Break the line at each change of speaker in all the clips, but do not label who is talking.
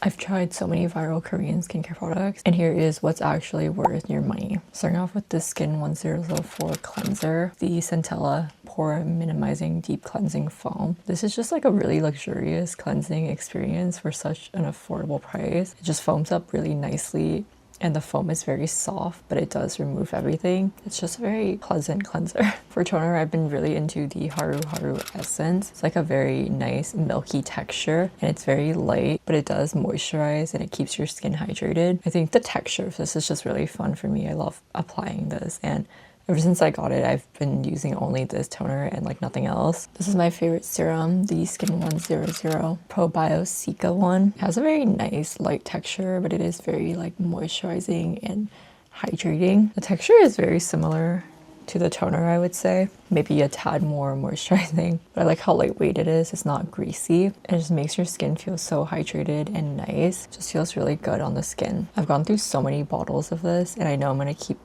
I've tried so many viral Korean skincare products, and here is what's actually worth your money. Starting off with the Skin 1004 cleanser, the Centella Pore Minimizing Deep Cleansing Foam. This is just like a really luxurious cleansing experience for such an affordable price. It just foams up really nicely, and the foam is very soft, but it does remove everything. It's just a very pleasant cleanser. For toner, I've been really into the Haru Haru Essence. It's like a very nice milky texture, and it's very light, but it does moisturize and it keeps your skin hydrated. I think the texture of this is just really fun for me. I love applying this, and ever since I got it, I've been using only this toner and like nothing else. This is my favorite serum, the Skin 100 Probio Cica one. It has a very nice light texture, but it is very like moisturizing and hydrating. The texture is very similar to the toner, I would say. Maybe a tad more moisturizing, but I like how lightweight it is. It's not greasy. It just makes your skin feel so hydrated and nice. It just feels really good on the skin. I've gone through so many bottles of this, and I know I'm gonna keep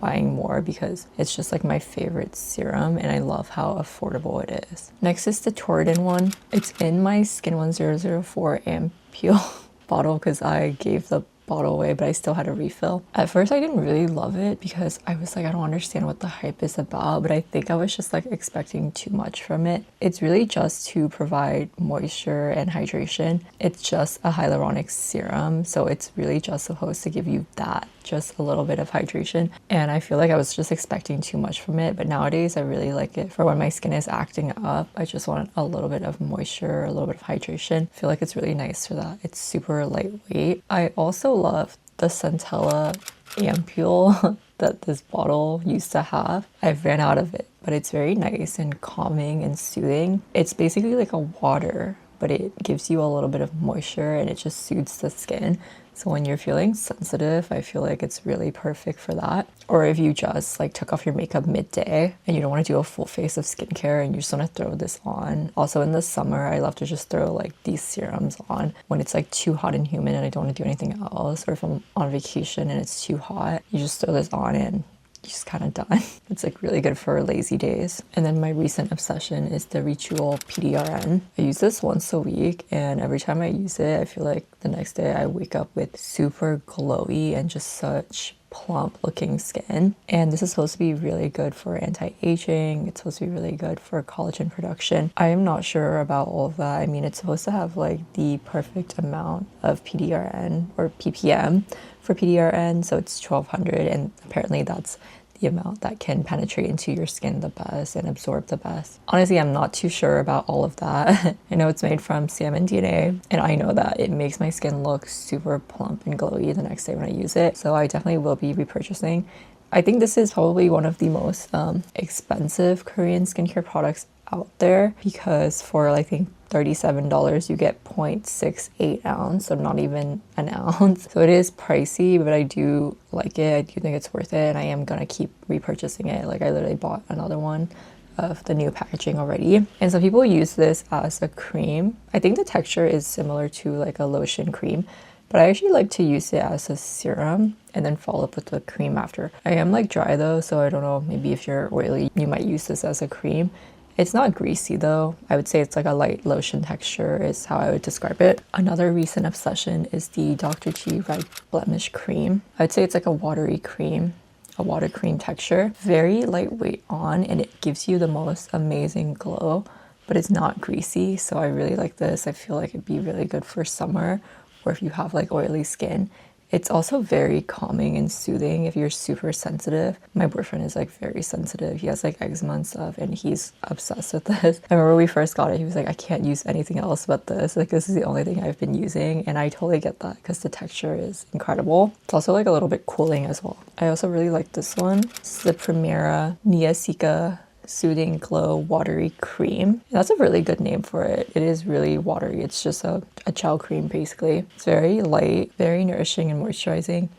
buying more because it's just like my favorite serum, and I love how affordable it is. Next is the Torridin one. It's in my Skin 1004 ampule bottle because I gave the bottle away, but I still had a refill. At first I didn't really love it because I was like, I don't understand what the hype is about, but I think I was just like expecting too much from it. It's really just to provide moisture and hydration. It's just a hyaluronic serum, so it's really just supposed to give you that, just a little bit of hydration. And I feel like I was just expecting too much from it, but nowadays I really like it for when my skin is acting up. I just want a little bit of moisture, a little bit of hydration. I feel like it's really nice for that. It's super lightweight. I also love the Centella ampule that this bottle used to have. I've ran out of it, but it's very nice and calming and soothing. It's basically like a water, but it gives you a little bit of moisture and it just soothes the skin. So when you're feeling sensitive, I feel like it's really perfect for that. Or if you just like took off your makeup midday and you don't want to do a full face of skincare and you just want to throw this on. Also in the summer, I love to just throw like these serums on when it's like too hot and humid and I don't want to do anything else. Or if I'm on vacation and it's too hot, you just throw this on and just kind of done. It's like really good for lazy days. And then my recent obsession is the Ritual PDRN. I use this once a week, and every time I use it, I feel like the next day I wake up with super glowy and just such plump looking skin. And this is supposed to be really good for anti-aging. It's supposed to be really good for collagen production. I am not sure about all of that. I mean, it's supposed to have like the perfect amount of PDRN or ppm for PDRN, so it's 1200, and apparently that's the amount that can penetrate into your skin the best and absorb the best. Honestly, I'm not too sure about all of that. I know it's made from salmon DNA, and I know that it makes my skin look super plump and glowy the next day when I use it, so I definitely will be repurchasing. I think this is probably one of the most expensive Korean skincare products out there, because for I think $37 you get 0.68 ounce, so not even an ounce. So it is pricey, but I do like it. I do think it's worth it, and I am gonna keep repurchasing it. Like I literally bought another one of the new packaging already. And some people use this as a cream. I think the texture is similar to like a lotion cream, but I actually like to use it as a serum and then follow up with the cream after. I am like dry though, so I don't know, maybe if you're oily, you might use this as a cream. It's not greasy though. I would say it's like a light lotion texture is how I would describe it. Another recent obsession is the Dr. G Red Blemish Cream. I would say it's like a watery cream, a water cream texture. Very lightweight on, and it gives you the most amazing glow, but it's not greasy. So I really like this. I feel like it'd be really good for summer, or if you have like oily skin. It's also very calming and soothing if you're super sensitive. My boyfriend is like very sensitive. He has like eczema and stuff, and he's obsessed with this. I remember when we first got it, he was like, I can't use anything else but this. Like this is the only thing I've been using, and I totally get that because the texture is incredible. It's also like a little bit cooling as well. I also really like this one. This is the Primera Niacica Soothing Glow Watery Cream. And that's a really good name for it. It is really watery. It's just a gel cream basically. It's very light, very nourishing and moisturizing.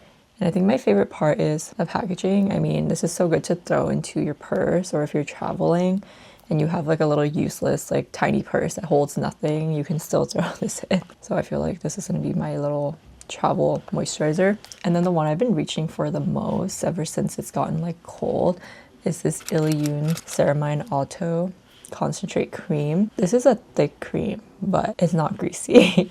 And I think my favorite part is the packaging. I mean, this is so good to throw into your purse, or if you're traveling and you have like a little useless like tiny purse that holds nothing, you can still throw this in. So I feel like this is going to be my little travel moisturizer. And then the one I've been reaching for the most ever since it's gotten like cold is this Ilyun Ceramide Auto Concentrate Cream. This is a thick cream, but it's not greasy.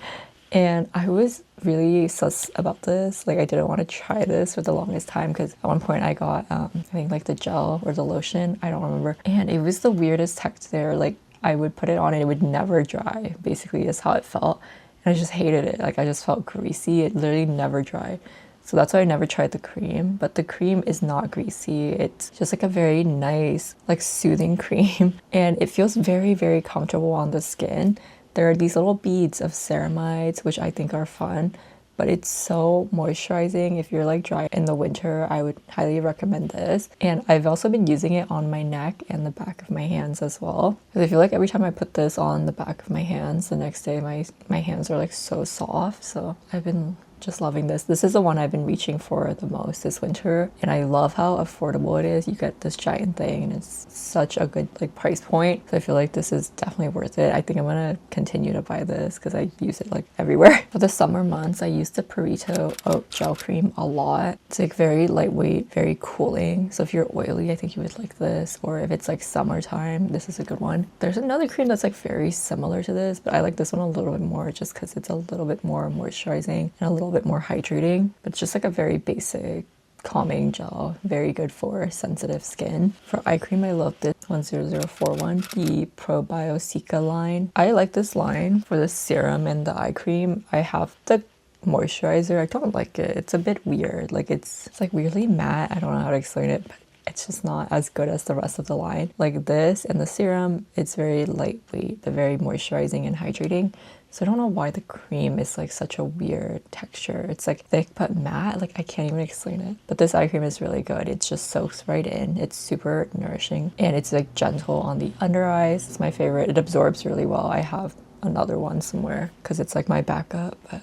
And I was really sus about this. Like I didn't want to try this for the longest time because at one point I got I think like the gel or the lotion, I don't remember, and it was the weirdest texture. Like I would put it on and it would never dry, basically is how it felt, and I just hated it. Like I just felt greasy. It literally never dried. So that's why I never tried the cream. But the cream is not greasy. It's just like a very nice, like soothing cream. And it feels very, very comfortable on the skin. There are these little beads of ceramides, which I think are fun. But it's so moisturizing. If you're like dry in the winter, I would highly recommend this. And I've also been using it on my neck and the back of my hands as well. Because I feel like every time I put this on the back of my hands, the next day my hands are like so soft. So I've been just loving this. This is the one I've been reaching for the most this winter, and I love how affordable it is. You get this giant thing and it's such a good like price point, so I feel like this is definitely worth it. I think I'm gonna continue to buy this because I use it like everywhere. For the summer months, I use the Purito Oat Gel Cream a lot. It's like very lightweight, very cooling, so if you're oily, I think you would like this, or if it's like summertime, this is a good one. There's another cream that's like very similar to this, but I like this one a little bit more just because it's a little bit more moisturizing and a little bit more hydrating, but it's just like a very basic calming gel, very good for sensitive skin. For eye cream, I love this 10041, the Probiotica line. I like this line for the serum and the eye cream. I have the moisturizer. I don't like it. It's a bit weird. Like it's like weirdly matte. I don't know how to explain it, but it's just not as good as the rest of the line. Like this and the serum, it's very lightweight, but very moisturizing and hydrating. So I don't know why the cream is like such a weird texture. It's like thick but matte. Like I can't even explain it. But this eye cream is really good. It just soaks right in. It's super nourishing and it's like gentle on the under eyes. It's my favorite. It absorbs really well. I have another one somewhere because it's like my backup, but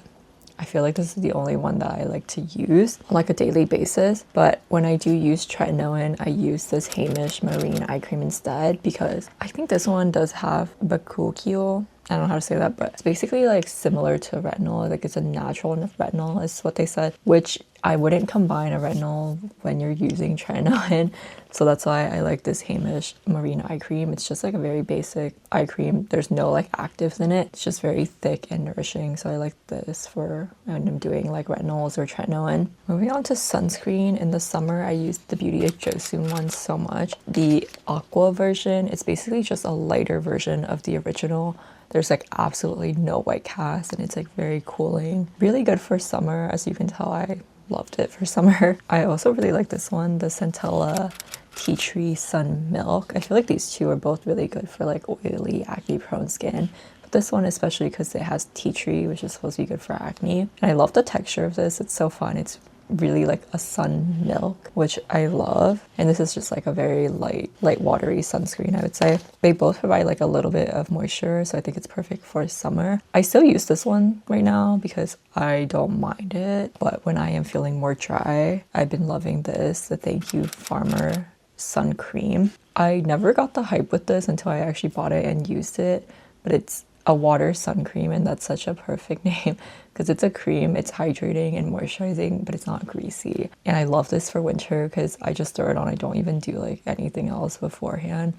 I feel like this is the only one that I like to use on like a daily basis. But when I do use tretinoin, I use this Hamish Marine eye cream instead because I think this one does have bakuchiol. I don't know how to say that, but it's basically like similar to retinol. Like it's a natural enough retinol is what they said, which I wouldn't combine a retinol when you're using tretinoin. So that's why I like this Hamish Marine eye cream. It's just like a very basic eye cream. There's no like actives in it. It's just very thick and nourishing. So I like this for when I'm doing like retinols or tretinoin. Moving on to sunscreen. In the summer, I use the Beauty of Joseon one so much. The aqua version, it's basically just a lighter version of the original. There's like absolutely no white cast and it's like very cooling. Really good for summer. As you can tell, I loved it for summer. I also really like this one, the Centella Tea Tree Sun Milk. I feel like these two are both really good for like oily, acne prone skin. But this one especially because it has tea tree, which is supposed to be good for acne. And I love the texture of this. It's so fun. It's really like a sun milk, which I love. And this is just like a very light watery sunscreen, I would say. They both provide like a little bit of moisture, so I think it's perfect for summer. I still use this one right now because I don't mind it, but when I am feeling more dry, I've been loving this, the Thank You Farmer Sun Cream. I never got the hype with this until I actually bought it and used it, but it's a water sun cream, and that's such a perfect name because it's a cream, it's hydrating and moisturizing, but it's not greasy. And I love this for winter because I just throw it on. I don't even do like anything else beforehand.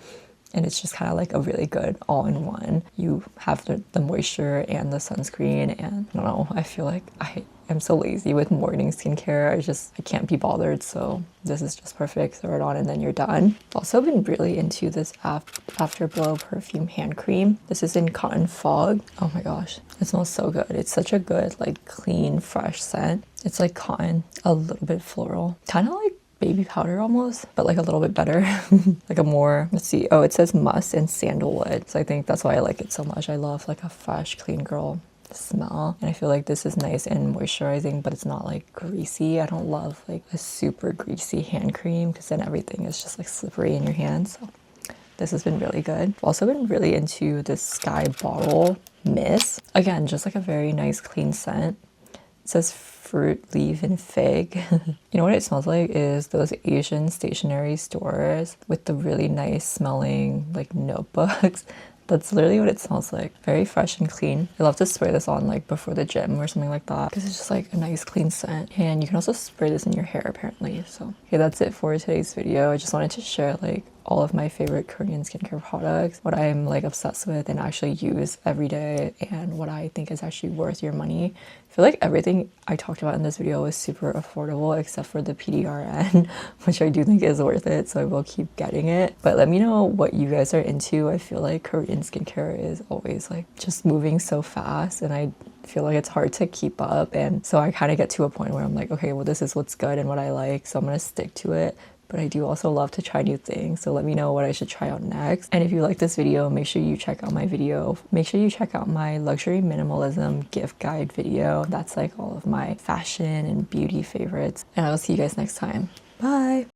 And it's just kind of like a really good all-in-one. You have the moisture and the sunscreen, and I don't know, I feel like I'm so lazy with morning skincare. I can't be bothered, so this is just perfect. Throw it on and then you're done. I've also been really into this Afterglow perfume hand cream. This is in Cotton Fog. Oh my gosh, it smells so good. It's such a good like clean, fresh scent. It's like cotton, a little bit floral, kind of like baby powder almost, but like a little bit better. Like a more, let's see, oh, it says musk and sandalwood, so I think that's why I like it so much. I love like a fresh, clean girl smell, and I feel like this is nice and moisturizing, but it's not like greasy. I don't love like a super greasy hand cream because then everything is just like slippery in your hands. So this has been really good. I've also been really into this Sky Bottle Mist. Again, just like a very nice clean scent. It says fruit, leaf, and fig. You know what it smells like is those Asian stationery stores with the really nice smelling like notebooks. That's literally what it smells like. Very fresh and clean. I love to spray this on like before the gym or something like that because it's just like a nice clean scent. And you can also spray this in your hair apparently. So okay, that's it for today's video. I just wanted to share like all of my favorite Korean skincare products, what I'm like obsessed with and actually use every day, and what I think is actually worth your money. I feel like everything I talked about in this video is super affordable except for the PDRN, which I do think is worth it, so I will keep getting it. But let me know what you guys are into. I feel like Korean skincare is always like just moving so fast, and I feel like it's hard to keep up, and so I kind of get to a point where I'm like, okay, well, this is what's good and what I like, so I'm gonna stick to it. But I do also love to try new things, so let me know what I should try out next. And if you like this video, make sure you check out my video. Make sure you check out my luxury minimalism gift guide video. That's like all of my fashion and beauty favorites. And I will see you guys next time. Bye!